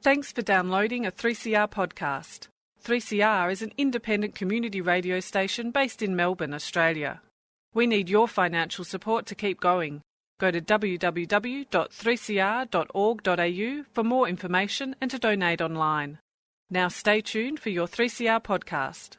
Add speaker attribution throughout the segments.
Speaker 1: Thanks for downloading a 3CR podcast. 3CR is an independent community radio station based in Melbourne, Australia. We need your financial support to keep going. Go to www.3cr.org.au for more information and to donate online. Now stay tuned for your 3CR podcast.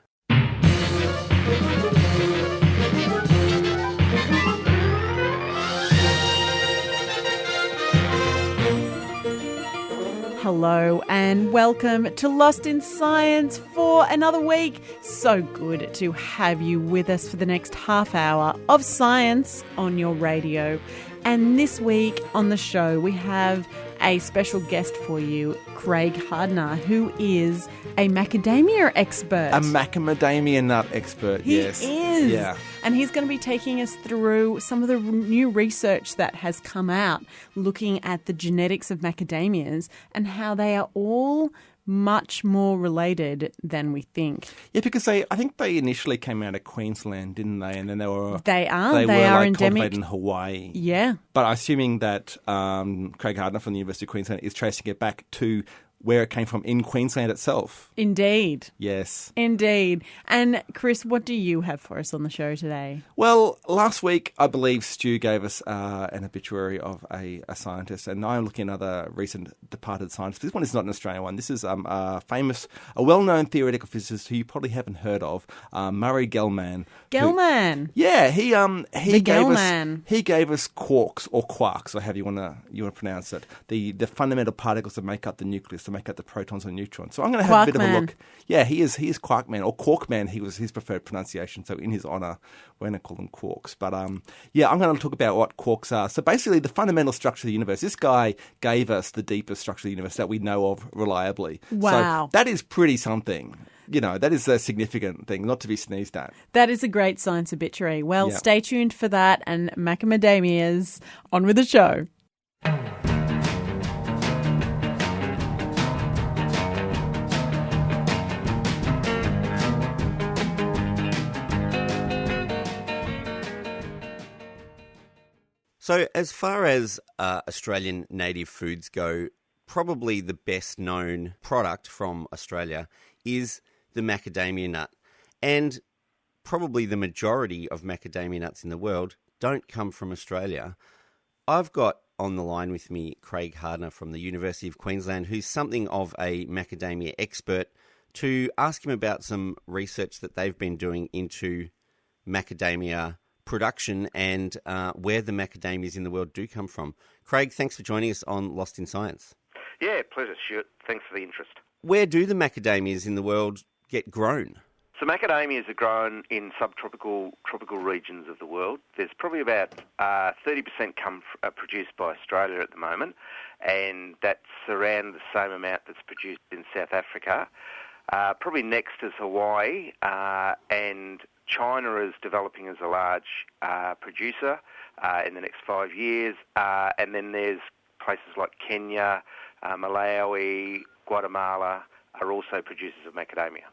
Speaker 2: Hello and welcome to Lost in Science for another week. So good to have you with us for the next half hour of science on your radio. And this week on the show we have a special guest for you, Craig Hardner, who is a macadamia expert.
Speaker 3: A macadamia nut expert, yes.
Speaker 2: He is.
Speaker 3: Yeah.
Speaker 2: And he's going to be taking us through some of the new research that has come out looking at the genetics of macadamias and how they are all much more related than we think.
Speaker 3: Yeah, because I think they initially came out of Queensland, didn't they? And then they were
Speaker 2: endemic.
Speaker 3: Cultivated in Hawaii.
Speaker 2: Yeah.
Speaker 3: But assuming that Craig Hardner from the University of Queensland is tracing it back to where it came from in Queensland itself.
Speaker 2: Indeed.
Speaker 3: Yes.
Speaker 2: Indeed. And Chris, what do you have for us on the show today?
Speaker 3: Well, last week, I believe Stu gave us an obituary of a scientist, and I'm looking at other recent departed scientists. This one is not an Australian one. This is a well-known theoretical physicist who you probably haven't heard of, Murray Gell-Man.
Speaker 2: Gell-Man.
Speaker 3: Yeah, he gave us quarks or quarks, or however you want to pronounce it. The fundamental particles that make up the nucleus, make up the protons and neutrons. So I'm going to have a bit of a look. Yeah, he is Quarkman, or Quarkman. He was his preferred pronunciation. So in his honour, we're going to call them quarks. But I'm going to talk about what quarks are. So basically, the fundamental structure of the universe. This guy gave us the deepest structure of the universe that we know of reliably.
Speaker 2: Wow,
Speaker 3: so that is pretty something. You know, that is a significant thing, not to be sneezed at.
Speaker 2: That is a great science obituary. Well, Stay tuned for that and macadamias. On with the show.
Speaker 4: So as far as Australian native foods go, probably the best known product from Australia is the macadamia nut. And probably the majority of macadamia nuts in the world don't come from Australia. I've got on the line with me Craig Hardner from the University of Queensland, who's something of a macadamia expert, to ask him about some research that they've been doing into macadamia production and where the macadamias in the world do come from. Craig, thanks for joining us on Lost in Science.
Speaker 5: Yeah, pleasure, Stuart. Thanks for the interest.
Speaker 4: Where do the macadamias in the world get grown?
Speaker 5: So macadamias are grown in tropical regions of the world. There's probably about 30% produced by Australia at the moment, and that's around the same amount that's produced in South Africa. Probably next is Hawaii, and China is developing as a large producer in the next 5 years, and then there's places like Kenya, Malawi, Guatemala are also producers of macadamia.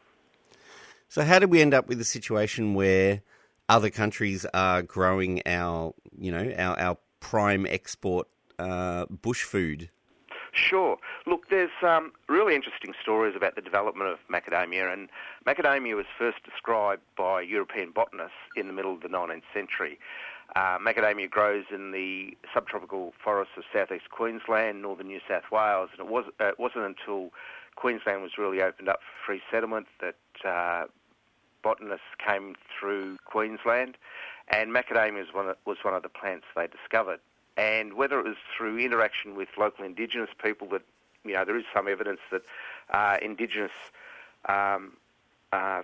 Speaker 4: So how did we end up with a situation where other countries are growing our prime export bush food?
Speaker 5: Sure. Look, there's really interesting stories about the development of macadamia, and macadamia was first described by European botanists in the middle of the 19th century. Macadamia grows in the subtropical forests of southeast Queensland, northern New South Wales, and it wasn't until Queensland was really opened up for free settlement that botanists came through Queensland, and macadamia was one of the plants they discovered. And whether it was through interaction with local Indigenous people, that there is some evidence that Indigenous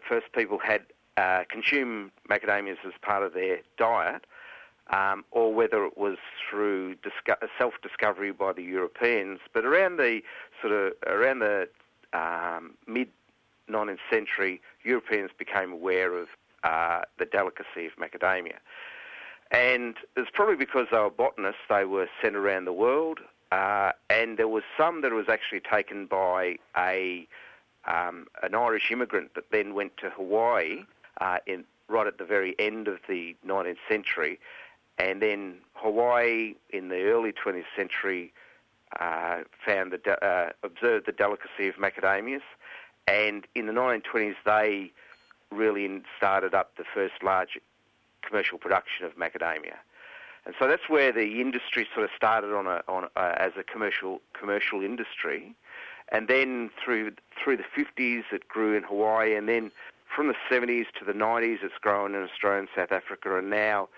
Speaker 5: first people had consumed macadamias as part of their diet, or whether it was through self-discovery by the Europeans. But around the mid-19th century, Europeans became aware of the delicacy of macadamia. And it's probably because they were botanists, they were sent around the world, and there was some that was actually taken by an Irish immigrant that then went to Hawaii right at the very end of the 19th century, and then Hawaii in the early 20th century observed the delicacy of macadamias, and in the 1920s they really started up the first large commercial production of macadamia. And so that's where the industry sort of started as a commercial industry, and then through the 50s it grew in Hawaii, and then from the 70s to the 90s it's grown in Australia and South Africa, and now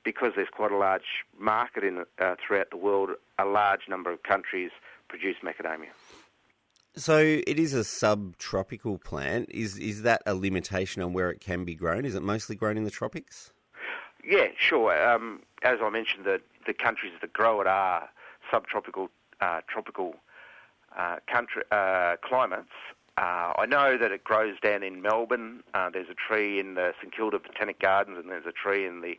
Speaker 5: because there's quite a large market throughout the world, a large number of countries produce macadamia.
Speaker 4: So it is a subtropical plant. Is that a limitation on where it can be grown? Is it mostly grown in the tropics?
Speaker 5: Yeah, sure. As I mentioned, the countries that grow it are subtropical, tropical climates. I know that it grows down in Melbourne. There's a tree in the St Kilda Botanic Gardens, and there's a tree in the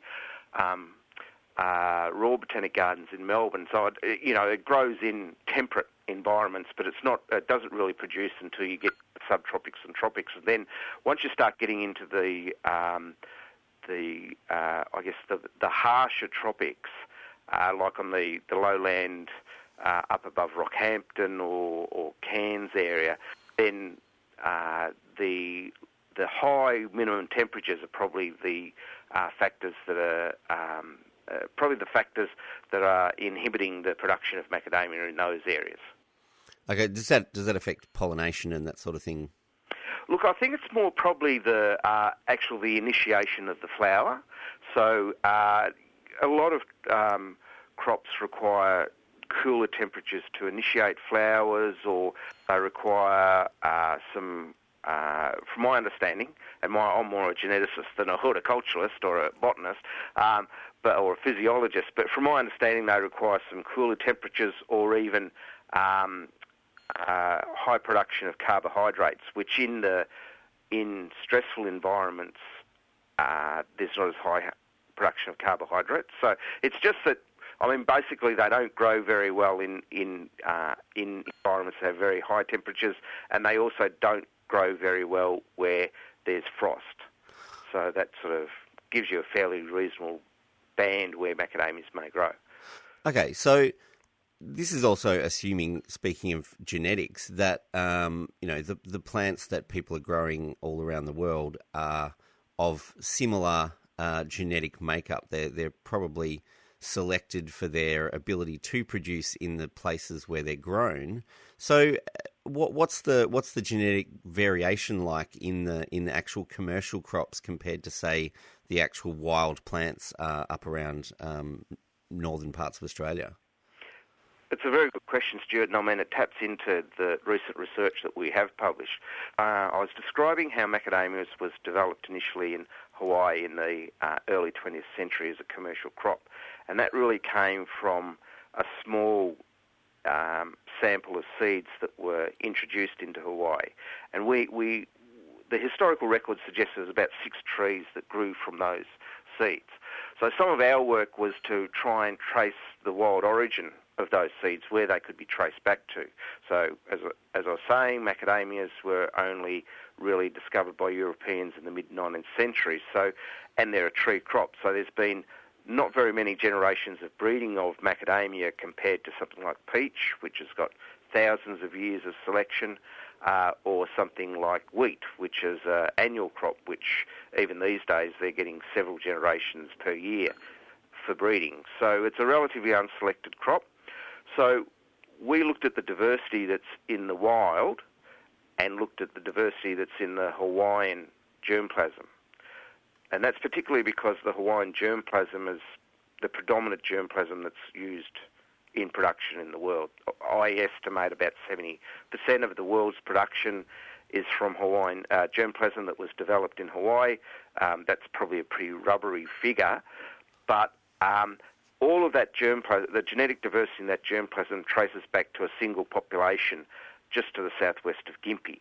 Speaker 5: Royal Botanic Gardens in Melbourne. So it grows in temperate environments, but it doesn't really produce until you get subtropics and tropics. And then once you start getting into the harsher tropics, like on the lowland up above Rockhampton or Cairns area, then the high minimum temperatures are probably the factors that are inhibiting the production of macadamia in those areas.
Speaker 4: Okay, does that affect pollination and that sort of thing?
Speaker 5: Look, I think it's more probably the initiation of the flower. So a lot of crops require cooler temperatures to initiate flowers, or they require from my understanding, and I'm more a geneticist than a horticulturalist or a botanist, or a physiologist, but from my understanding they require some cooler temperatures or even high production of carbohydrates, which in stressful environments there's not as high production of carbohydrates. So it's just that, basically they don't grow very well in environments that have very high temperatures, and they also don't grow very well where there's frost. So that sort of gives you a fairly reasonable band where macadamias may grow.
Speaker 4: Okay, so this is also assuming, speaking of genetics, that the plants that people are growing all around the world are of similar genetic makeup. They're probably selected for their ability to produce in the places where they're grown. So, what's the genetic variation like in the actual commercial crops compared to, say, the actual wild plants up around northern parts of Australia?
Speaker 5: It's a very good question, Stuart, and it taps into the recent research that we have published. I was describing how macadamias was developed initially in Hawaii in the early 20th century as a commercial crop, and that really came from a small sample of seeds that were introduced into Hawaii. And the historical record suggests there's about 6 trees that grew from those seeds. So some of our work was to try and trace the wild origin of those seeds, where they could be traced back to. So as I was saying, macadamias were only really discovered by Europeans in the mid-19th century. And they're a tree crop. So there's been not very many generations of breeding of macadamia compared to something like peach, which has got thousands of years of selection, or something like wheat, which is an annual crop, which even these days they're getting several generations per year for breeding. So it's a relatively unselected crop. So we looked at the diversity that's in the wild and looked at the diversity that's in the Hawaiian germplasm. And that's particularly because the Hawaiian germplasm is the predominant germplasm that's used in production in the world. I estimate about 70% of the world's production is from Hawaiian germplasm that was developed in Hawaii. That's probably a pretty rubbery figure, but all of that germplasm, the genetic diversity in that germplasm, traces back to a single population just to the southwest of Gympie.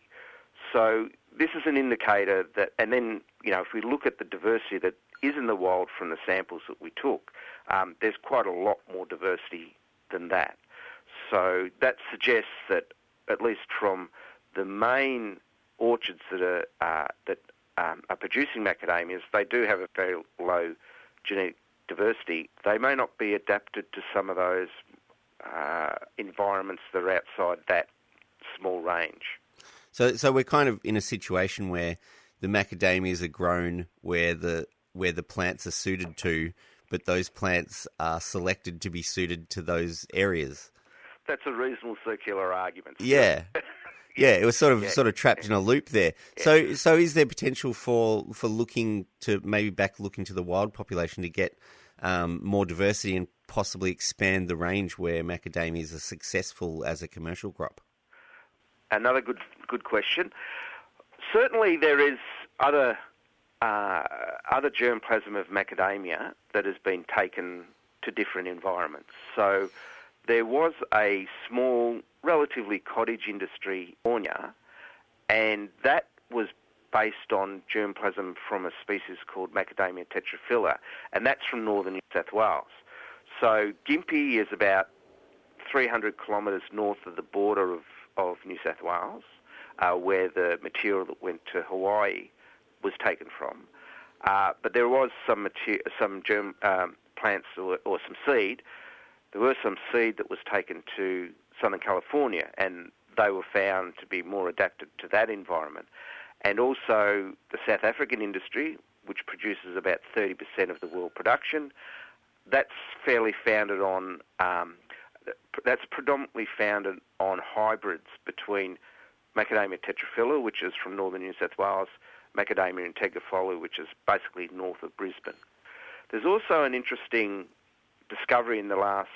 Speaker 5: So this is an indicator that, and then, if we look at the diversity that is in the wild from the samples that we took, there's quite a lot more diversity than that. So that suggests that, at least from the main orchards that are producing macadamias, they do have a very low genetic diversity. They may not be adapted to some of those environments that are outside that small range.
Speaker 4: So we're kind of in a situation where the macadamias are grown where the plants are suited to, but those plants are selected to be suited to those areas.
Speaker 5: That's a reasonable circular argument.
Speaker 4: Yeah. Yeah, it was sort of trapped in a loop there. Yeah. So is there potential for looking to maybe look into the wild population to get more diversity and possibly expand the range where macadamias are successful as a commercial crop?
Speaker 5: Another good question. Certainly there is other germplasm of macadamia that has been taken to different environments. So there was a small, relatively cottage industry, California, and that was based on germplasm from a species called Macadamia tetraphylla, and that's from northern New South Wales. So Gympie is about 300 kilometres north of the border of New South Wales, where the material that went to Hawaii was taken from. But there was some germ plants or some seed. There were some seed that was taken to Southern California, and they were found to be more adapted to that environment. And also the South African industry, which produces about 30% of the world production, that's fairly founded on, that's predominantly founded on hybrids between Macadamia tetraphylla, which is from northern New South Wales, Macadamia integrifolia, which is basically north of Brisbane. There's also an interesting discovery in the last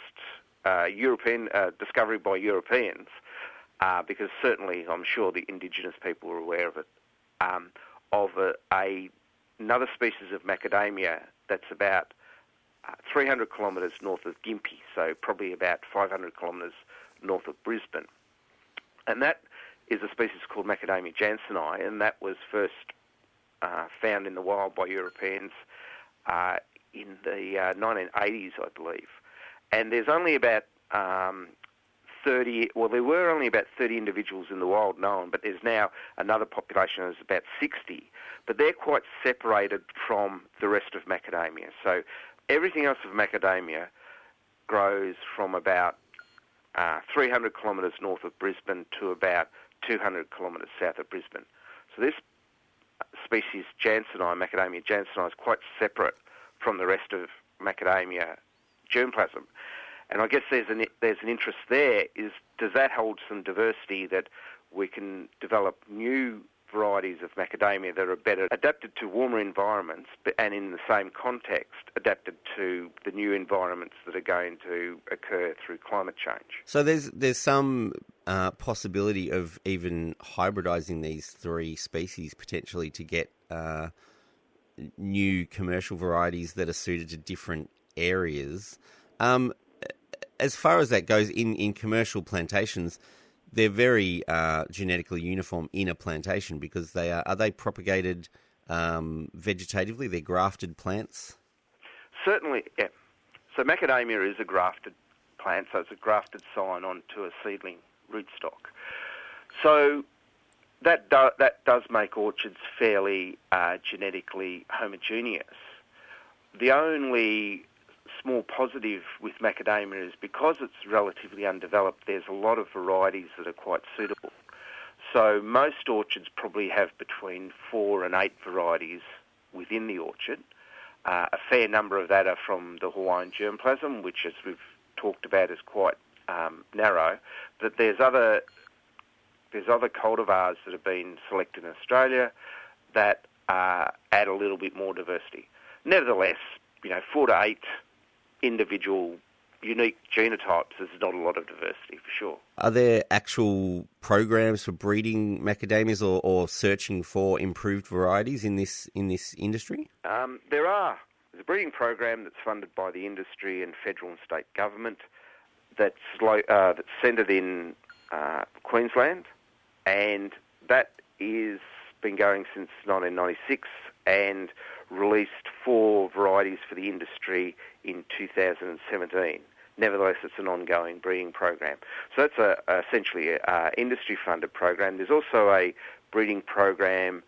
Speaker 5: discovery by Europeans, because certainly I'm sure the indigenous people are aware of it, of another species of macadamia that's about 300 kilometres north of Gympie, so probably about 500 kilometres north of Brisbane. And that is a species called Macadamia jansseni, and that was first found in the wild by Europeans in the 1980s, I believe. And there's only about 30, well, there were only about 30 individuals in the wild known, but there's now another population of about 60. But they're quite separated from the rest of macadamia. So everything else of macadamia grows from about 300 kilometres north of Brisbane to about 200 kilometres south of Brisbane. So this species, jansseni, Macadamia jansseni, is quite separate from the rest of macadamia germplasm. And I guess there's an interest there, does that hold some diversity that we can develop new varieties of macadamia that are better adapted to warmer environments, and in the same context adapted to the new environments that are going to occur through climate change.
Speaker 4: So there's some possibility of even hybridizing these three species potentially to get new commercial varieties that are suited to different areas. As far as that goes, in commercial plantations, they're very genetically uniform in a plantation because are they propagated vegetatively? They're grafted plants?
Speaker 5: Certainly, yeah. So macadamia is a grafted plant, so it's a grafted sign onto a seedling rootstock. So that does make orchards fairly genetically homogeneous. The only small positive with macadamia is because it's relatively undeveloped, there's a lot of varieties that are quite suitable. So most orchards probably have between 4 and 8 varieties within the orchard. A fair number of that are from the Hawaiian germplasm, which, as we've talked about, is quite narrow. But there's other cultivars that have been selected in Australia that add a little bit more diversity. Nevertheless, 4 to 8 individual unique genotypes is not a lot of diversity for sure.
Speaker 4: Are there actual programs for breeding macadamias or searching for improved varieties in this industry?
Speaker 5: There are. There's a breeding program that's funded by the industry and federal and state government that's centred in Queensland, and that is been going since 1996 and released 4 varieties for the industry in 2017. Nevertheless, it's an ongoing breeding program. So that's essentially an industry-funded program. There's also a breeding program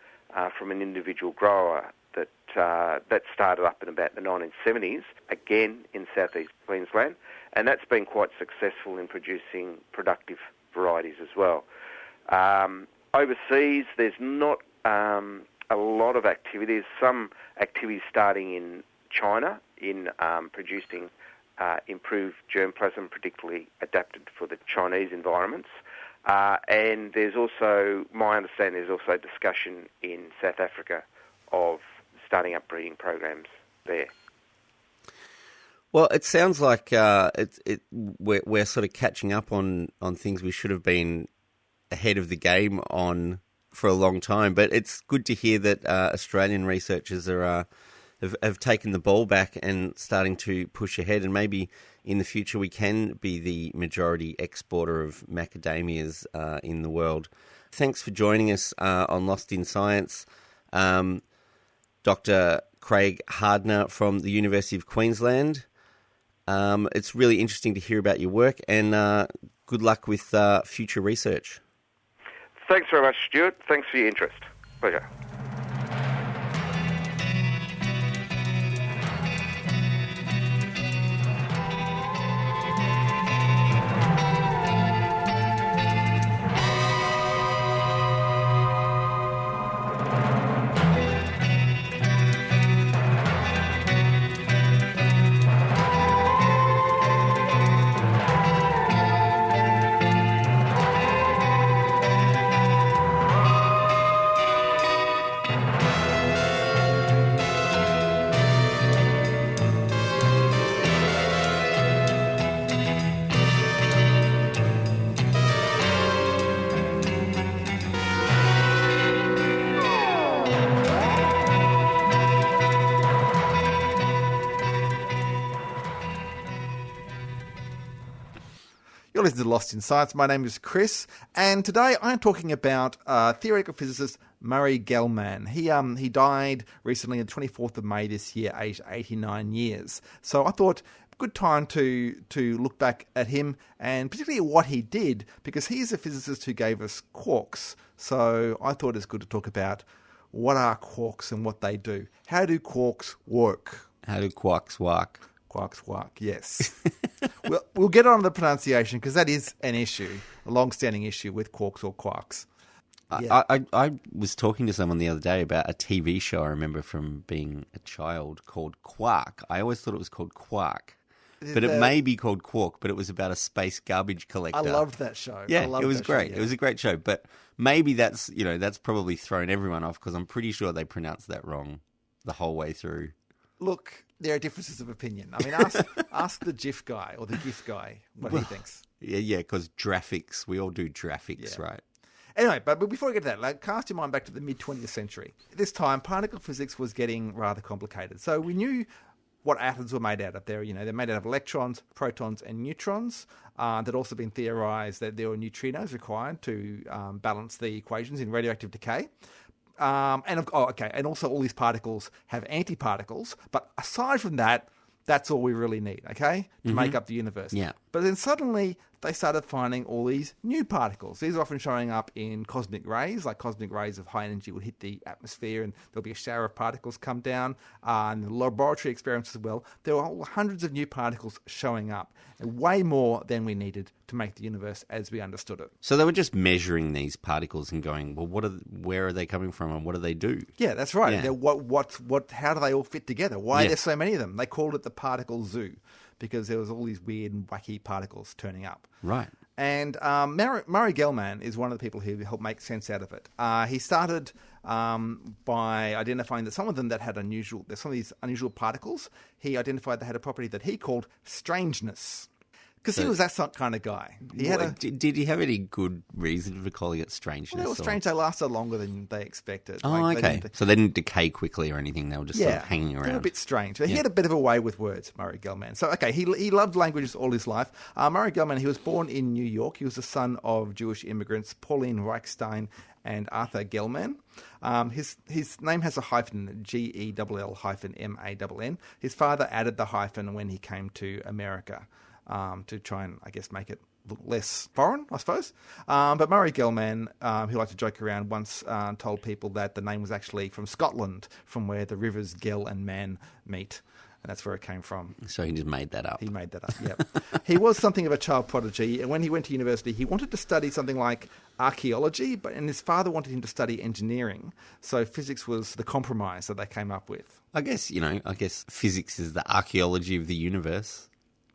Speaker 5: from an individual grower that started up in about the 1970s, again in southeast Queensland, and that's been quite successful in producing productive varieties as well. Overseas, there's not a lot of activities. Some activities starting in China in producing improved germplasm, particularly adapted for the Chinese environments. And there's also, my understanding, there's also discussion in South Africa of starting up breeding programs there.
Speaker 4: Well, it sounds like we're sort of catching up on things we should have been ahead of the game on for a long time. But it's good to hear that Australian researchers have taken the ball back and starting to push ahead, and maybe in the future we can be the majority exporter of macadamias in the world. Thanks for joining us on Lost in Science, Dr. Craig Hardner from the University of Queensland. It's really interesting to hear about your work, and good luck with future research.
Speaker 5: Thanks very much, Stuart. Thanks for your interest. Pleasure.
Speaker 3: You're listening to Lost in Science. My name is Chris, and today I'm talking about theoretical physicist Murray Gell-Man. He died recently on the 24th of May this year, aged 89 years. So I thought good time to look back at him, and particularly what he did, because he's a physicist who gave us quarks. So I thought it's good to talk about what are quarks and what they do. How do quarks work?
Speaker 4: How do quarks work?
Speaker 3: Quarks work, yes. We'll get on to the pronunciation, because that is an issue, a long-standing issue with quarks or quarks. Yeah.
Speaker 4: I was talking to someone the other day about a TV show I remember from being a child called Quark. I always thought it was called Quark. But it may be called Quark, but it was about a space garbage collector.
Speaker 3: I loved that show.
Speaker 4: Yeah, it was great.
Speaker 3: Show, yeah.
Speaker 4: It was a great show. But maybe that's probably thrown everyone off, because I'm pretty sure they pronounced that wrong the whole way through.
Speaker 3: Look, there are differences of opinion. I mean, ask the GIF guy or the GIF guy what he thinks.
Speaker 4: Yeah, because graphics, we all do graphics, right?
Speaker 3: Anyway, but before we get to that, cast your mind back to the mid-20th century. At this time, particle physics was getting rather complicated. So we knew what atoms were made out of. They're made out of electrons, protons, and neutrons. There'd also been theorized that there were neutrinos required to balance the equations in radioactive decay. And also all these particles have antiparticles. But aside from that, that's all we really need, okay, to make up the universe.
Speaker 4: Yeah.
Speaker 3: But then suddenly they started finding all these new particles. These are often showing up in cosmic rays, like cosmic rays of high energy would hit the atmosphere and there'll be a shower of particles come down. And laboratory experiments as well. There were hundreds of new particles showing up, and way more than we needed to make the universe as we understood it.
Speaker 4: So they were just measuring these particles and going, well, where are they coming from and what do they do?
Speaker 3: Yeah, that's right.
Speaker 4: Yeah.
Speaker 3: How do they all fit together? Why are there so many of them? They called it the particle zoo, because there was all these weird and wacky particles turning up.
Speaker 4: Right.
Speaker 3: And Murray Gell-Man is one of the people who helped make sense out of it. He started by identifying that some of them that had there's some of these unusual particles, he identified they had a property that he called strangeness. Because he was that kind of guy.
Speaker 4: Did he have any good reason for calling it strangeness?
Speaker 3: Well, they were strange. They lasted longer than they expected.
Speaker 4: Oh, okay. So they didn't decay quickly or anything. They were just sort of hanging around.
Speaker 3: They were a bit strange. But he had a bit of a way with words, Murray Gell-Man. So, he loved languages all his life. Murray Gell-Man, he was born in New York. He was the son of Jewish immigrants, Pauline Reichstein and Arthur Gell-Man. His name has a hyphen, Gell-MANN. His father added the hyphen when he came to America. To try and, I guess, make it look less foreign, I suppose. But Murray Gell-Man, who liked to joke around, once told people that the name was actually from Scotland, from where the rivers Gell and Man meet. And that's where it came from.
Speaker 4: So he just made that up.
Speaker 3: He made that up, yep. He was something of a child prodigy, and when he went to university, he wanted to study something like archaeology, and his father wanted him to study engineering. So physics was the compromise that they came up with.
Speaker 4: I guess physics is the archaeology of the universe,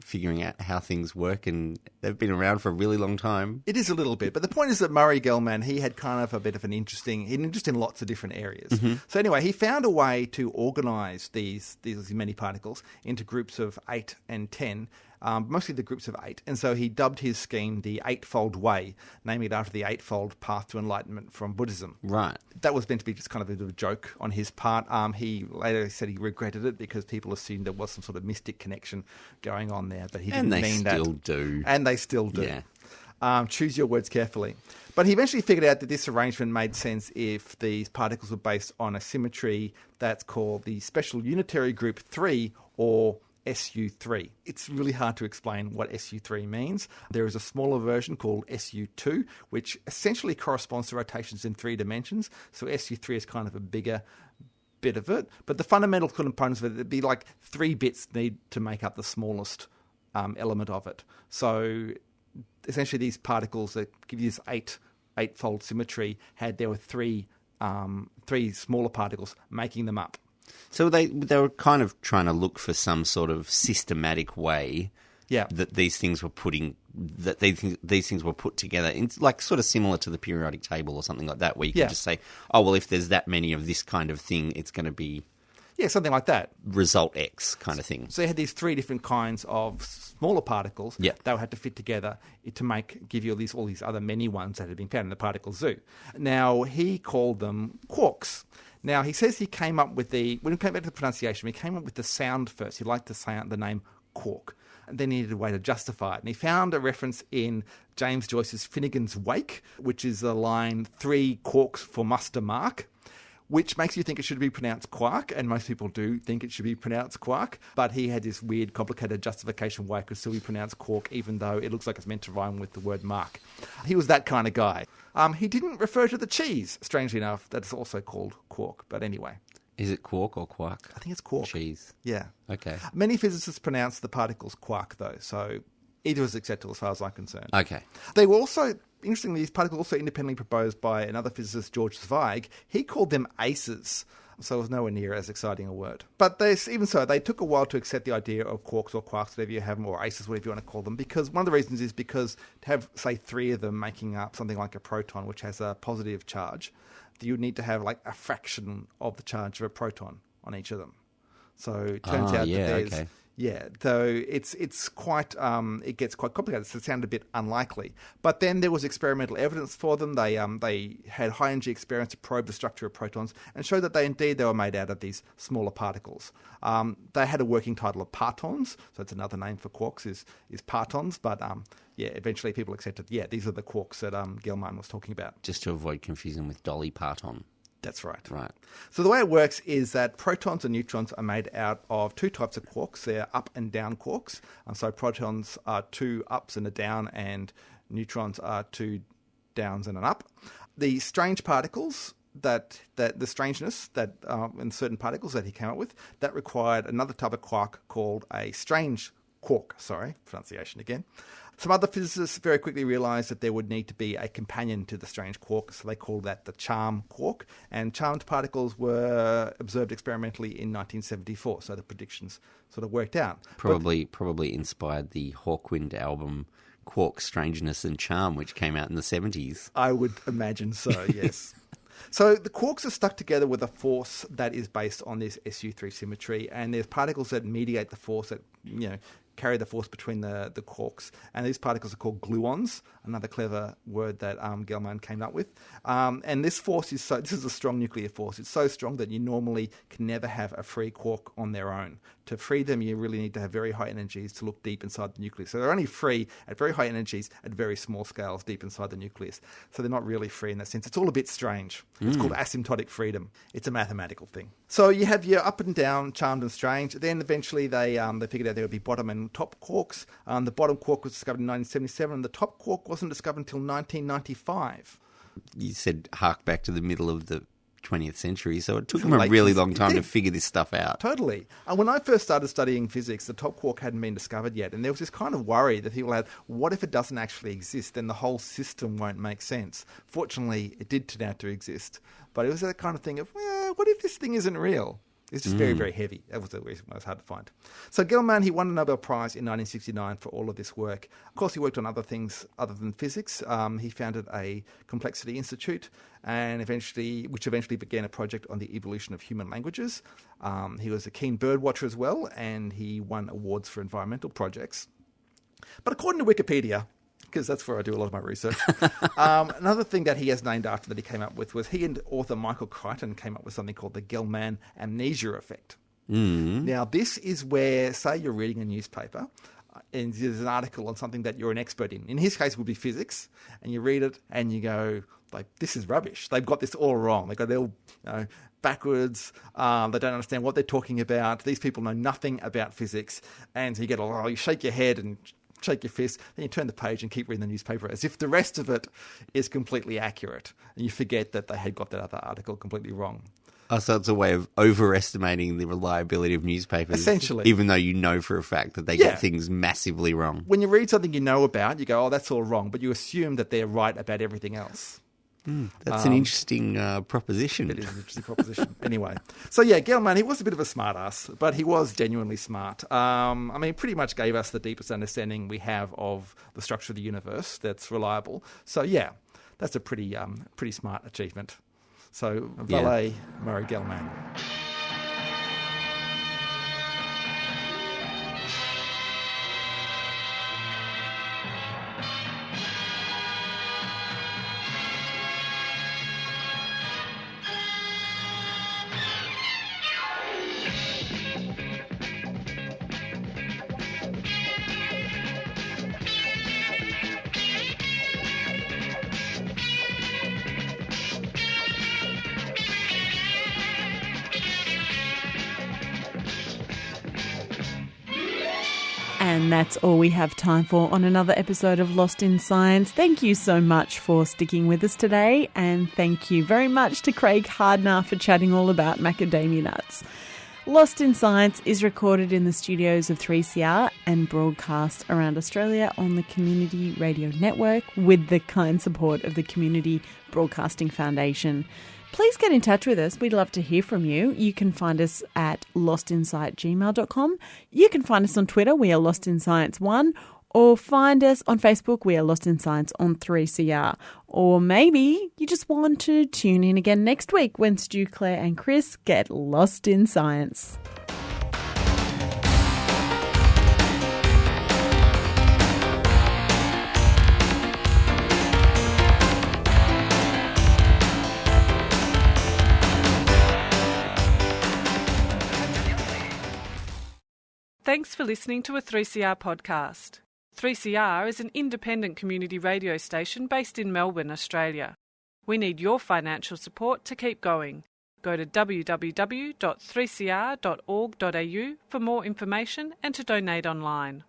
Speaker 4: figuring out how things work, and they've been around for a really long time.
Speaker 3: It is a little bit, but the point is that Murray Gell-Man, he had kind of a bit of an interest in lots of different areas. Mm-hmm. So anyway, he found a way to organise these many particles into groups of 8 and 10, mostly the groups of 8. And so he dubbed his scheme the Eightfold Way, naming it after the Eightfold Path to Enlightenment from Buddhism.
Speaker 4: Right.
Speaker 3: That was meant to be just kind of a bit of a joke on his part. He later said he regretted it because people assumed there was some sort of mystic connection going on there, but he didn't mean that.
Speaker 4: And they still do.
Speaker 3: And they still do.
Speaker 4: Yeah.
Speaker 3: Choose your words carefully. But he eventually figured out that this arrangement made sense if these particles were based on a symmetry that's called the special unitary group 3, or SU3. It's really hard to explain what SU3 means. There is a smaller version called SU2, which essentially corresponds to rotations in 3 dimensions. So SU3 is kind of a bigger bit of it. But the fundamental components of it would be like 3 bits need to make up the smallest element of it. So essentially these particles that give you this eightfold symmetry there were 3 smaller particles making them up.
Speaker 4: So they were kind of trying to look for some sort of systematic way that these things were these things were put together, in, like sort of similar to the periodic table or something like that, where you can just say, oh, well, if there's that many of this kind of thing, it's going to be...
Speaker 3: Yeah, something like that.
Speaker 4: Result X kind of thing.
Speaker 3: So you had these 3 different kinds of smaller particles that had to fit together to give you all these other many ones that had been found in the particle zoo. Now, he called them quarks. Now, he says he came up with when he came back to the pronunciation, he came up with the sound first. He liked the name quark. And then he needed a way to justify it. And he found a reference in James Joyce's Finnegan's Wake, which is the line, 3 quarks for muster mark, which makes you think it should be pronounced quark, and most people do think it should be pronounced quark, but he had this weird, complicated justification why it could still be pronounced quark, even though it looks like it's meant to rhyme with the word mark. He was that kind of guy. He didn't refer to the cheese, strangely enough, that's also called quark, but anyway.
Speaker 4: Is it quark or quark?
Speaker 3: I think it's quark.
Speaker 4: Cheese.
Speaker 3: Yeah.
Speaker 4: Okay.
Speaker 3: Many physicists pronounce the particles quark, though, so either is acceptable as far as I'm concerned.
Speaker 4: Okay.
Speaker 3: They were also... Interestingly, these particles were also independently proposed by another physicist, George Zweig. He called them aces, so it was nowhere near as exciting a word. But even so, they took a while to accept the idea of quarks or quarks, whatever you have them, or aces, whatever you want to call them, because one of the reasons is because to have, say, 3 of them making up something like a proton, which has a positive charge, you would need to have like a fraction of the charge of a proton on each of them. So it turns out that there's...
Speaker 4: Okay.
Speaker 3: Yeah, though it's quite it gets quite complicated. So it sounded a bit unlikely. But then there was experimental evidence for them. They had high energy experiments to probe the structure of protons and showed that they were made out of these smaller particles. They had a working title of partons, so it's another name for quarks is partons. But eventually people accepted. Yeah, these are the quarks that Gell-Man was talking about.
Speaker 4: Just to avoid confusion with Dolly Parton.
Speaker 3: That's right.
Speaker 4: Right.
Speaker 3: So the way it works is that protons and neutrons are made out of 2 types of quarks. They're up and down quarks. So protons are 2 ups and a down, and neutrons are 2 downs and an up. The strange particles, the strangeness that in certain particles that he came up with, that required another type of quark called a strange quark. Sorry, pronunciation again. Some other physicists very quickly realised that there would need to be a companion to the strange quark, so they called that the charm quark. And charmed particles were observed experimentally in 1974, so the predictions sort of worked out.
Speaker 4: Probably inspired the Hawkwind album Quark, Strangeness and Charm, which came out in the 70s.
Speaker 3: I would imagine so, yes. So the quarks are stuck together with a force that is based on this SU3 symmetry, and there's particles that mediate the force that, carry the force between the quarks, and these particles are called gluons, another clever word that Gell-Man came up with. And this force this is a strong nuclear force. It's so strong that you normally can never have a free quark on their own. To free them, you really need to have very high energies to look deep inside the nucleus. So they're only free at very high energies at very small scales deep inside the nucleus. So they're not really free in that sense. It's all a bit strange. It's called asymptotic freedom. It's a mathematical thing. So you have your up and down, charmed and strange. Then eventually they figured out there would be bottom and top quarks. The bottom quark was discovered in 1977, and the top quark wasn't discovered until 1995.
Speaker 4: You said hark back to the middle of the 20th century, so it took him a really long time to figure this stuff out.
Speaker 3: Totally. And when I first started studying physics, the top quark hadn't been discovered yet, and there was this kind of worry that people had, what if it doesn't actually exist? Then the whole system won't make sense. Fortunately, it did turn out to exist, but it was that kind of thing of, what if this thing isn't real? It's just very, very heavy. That was the reason why it was hard to find. So Gell-Man, he won a Nobel Prize in 1969 for all of this work. Of course, he worked on other things other than physics. He founded a Complexity Institute, and which eventually began a project on the evolution of human languages. He was a keen bird watcher as well, and he won awards for environmental projects. But according to Wikipedia, because that's where I do a lot of my research. Another thing that he has named after that he came up with was he and author Michael Crichton came up with something called the Gell-Man amnesia effect. Now, this is where, say you're reading a newspaper and there's an article on something that you're an expert in. In his case, it would be physics, and you read it and you go, like, this is rubbish. They've got this all wrong. They've got it all backwards. They don't understand what they're talking about. These people know nothing about physics. And so you shake your head and shake your fist, then you turn the page and keep reading the newspaper as if the rest of it is completely accurate. And you forget that they had got that other article completely wrong.
Speaker 4: Oh, so it's a way of overestimating the reliability of newspapers.
Speaker 3: Essentially.
Speaker 4: Even though you know for a fact that they get things massively wrong.
Speaker 3: When you read something you know about, you go, oh, that's all wrong. But you assume that they're right about everything else.
Speaker 4: That's an interesting proposition.
Speaker 3: It is an interesting proposition. Anyway, so yeah, Gell-Man, he was a bit of a smart ass, but he was genuinely smart. Pretty much gave us the deepest understanding we have of the structure of the universe that's reliable. So yeah, that's a pretty smart achievement. So valet Murray Gell-Man.
Speaker 2: And that's all we have time for on another episode of Lost in Science. Thank you so much for sticking with us today. And thank you very much to Craig Hardner for chatting all about macadamia nuts. Lost in Science is recorded in the studios of 3CR and broadcast around Australia on the Community Radio Network with the kind support of the Community Broadcasting Foundation. Please get in touch with us. We'd love to hear from you. You can find us at lostinsight@gmail.com. You can find us on Twitter. We are Lost in Science 1. Or find us on Facebook. We are Lost in Science on 3CR. Or maybe you just want to tune in again next week when Stu, Claire and Chris get lost in science.
Speaker 1: Thanks for listening to a 3CR podcast. 3CR is an independent community radio station based in Melbourne, Australia. We need your financial support to keep going. Go to www.3cr.org.au for more information and to donate online.